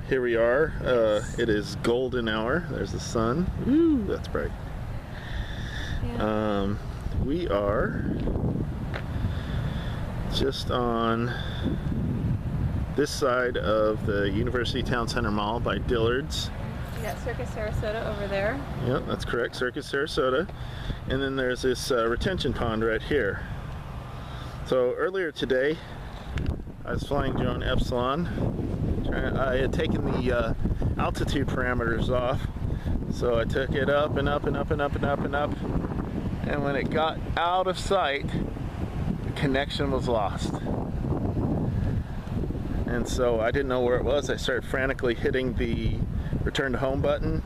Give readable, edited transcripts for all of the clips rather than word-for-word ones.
here we are. It is golden hour. There's the sun. Ooh, that's bright. Yeah. We are just on this side of the University Town Center Mall by Dillard's. You got Circus Sarasota over there. Yep, that's correct, Circus Sarasota. And then there's this retention pond right here. So earlier today, I was flying Drone Epsilon. I had taken the altitude parameters off, so I took it up and up and up and up and up and up. And when it got out of sight, the connection was lost. And so I didn't know where it was. I started frantically hitting the return to home button,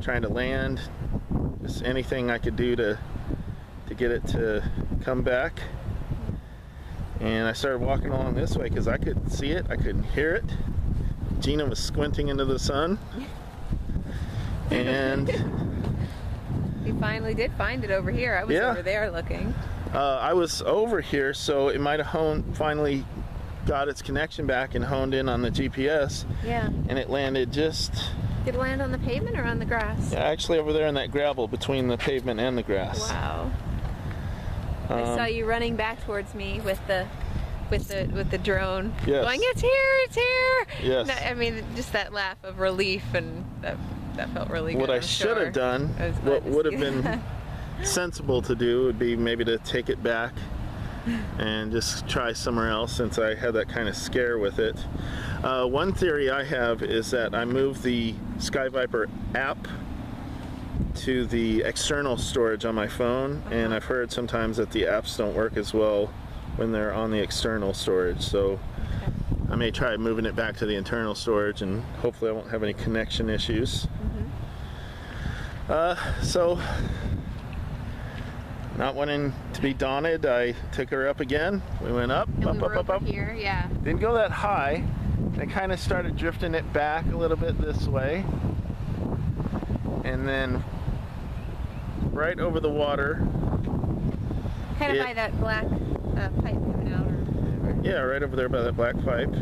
trying to land, just anything I could do to get it to come back. And I started walking along this way because I couldn't see it, I couldn't hear it. Gina was squinting into the sun. And we finally did find it over here. I was over there looking. I was over here, so it might have finally got its connection back and honed in on the GPS. Yeah. And it landed just... Did it land on the pavement or on the grass? Yeah, actually over there in that gravel between the pavement and the grass. Wow. I saw you running back towards me with the drone. Yes. Going, it's here, it's here. Yes. No, I mean, just that laugh of relief, and that felt really good. What I should have done, what would have been sensible to do, would be maybe to take it back and just try somewhere else, since I had that kind of scare with it. One theory I have is that I moved the Sky Viper app to the external storage on my phone, and I've heard sometimes that the apps don't work as well when they're on the external storage, so I may try moving it back to the internal storage, and hopefully I won't have any connection issues. So not wanting to be daunted, I took her up again. We went up, and up. Here, yeah. Didn't go that high. I kind of started drifting it back a little bit this way, and then right over the water. Kind of by that black pipe coming out, or whatever. Yeah, right over there by that black pipe.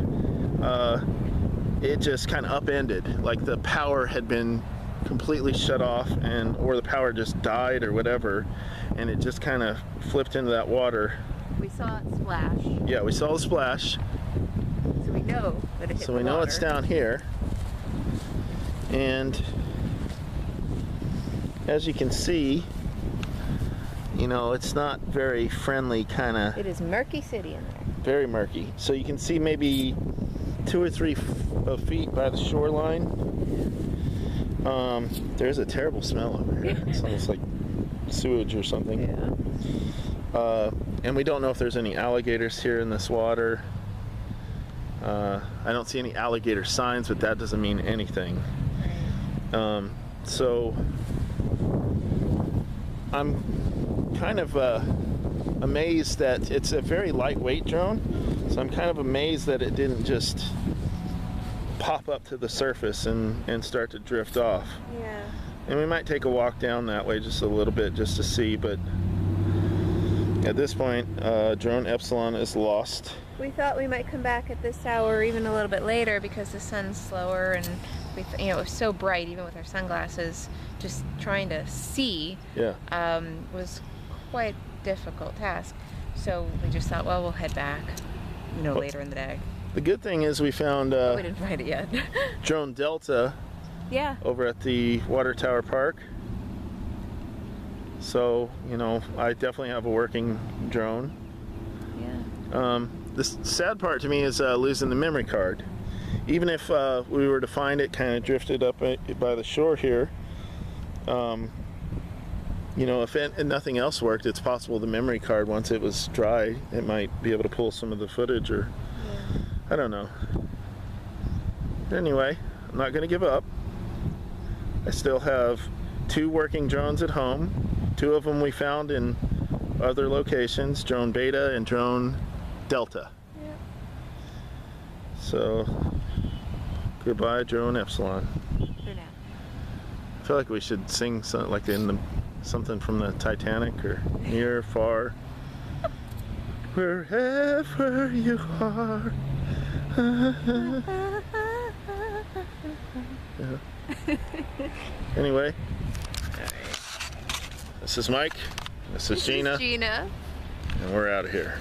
It just kind of upended, like the power had been completely shut off, or the power just died or whatever, and it just kind of flipped into that water. We saw it splash. Yeah, we saw the splash. So we know that it hit So we know it's down here. And as you can see, you know, it's not very friendly kind of... It is murky city in there. Very murky. So you can see maybe 2 or 3 feet by the shoreline. There's a terrible smell over here. It sounds like sewage or something. Yeah. And we don't know if there's any alligators here in this water. I don't see any alligator signs, but that doesn't mean anything. So I'm kind of amazed that it's a very lightweight drone, so I'm kind of amazed that it didn't just pop up to the surface and start to drift off. Yeah. And we might take a walk down that way just a little bit just to see, but at this point, Drone Epsilon is lost. We thought we might come back at this hour or even a little bit later because the sun's slower, and it was so bright even with our sunglasses. Just trying to see was quite a difficult task. So we just thought, well, we'll head back, later in the day. The good thing is we found we didn't find it yet. Drone Delta over at the Water Tower Park. So, I definitely have a working drone. Yeah. The sad part to me is losing the memory card. Even if we were to find it kind of drifted up by the shore here, if nothing else worked, it's possible the memory card, once it was dry, it might be able to pull some of the footage, or I don't know. Anyway, I'm not going to give up. I still have 2 working drones at home. 2 of them we found in other locations, Drone Beta and Drone Delta. Yeah. So, goodbye, Drone Epsilon. For now. I feel like we should sing something like something from the Titanic, or Near, Far. Wherever you are. Anyway, this is Mike. This is Gina. Gina. And we're out of here.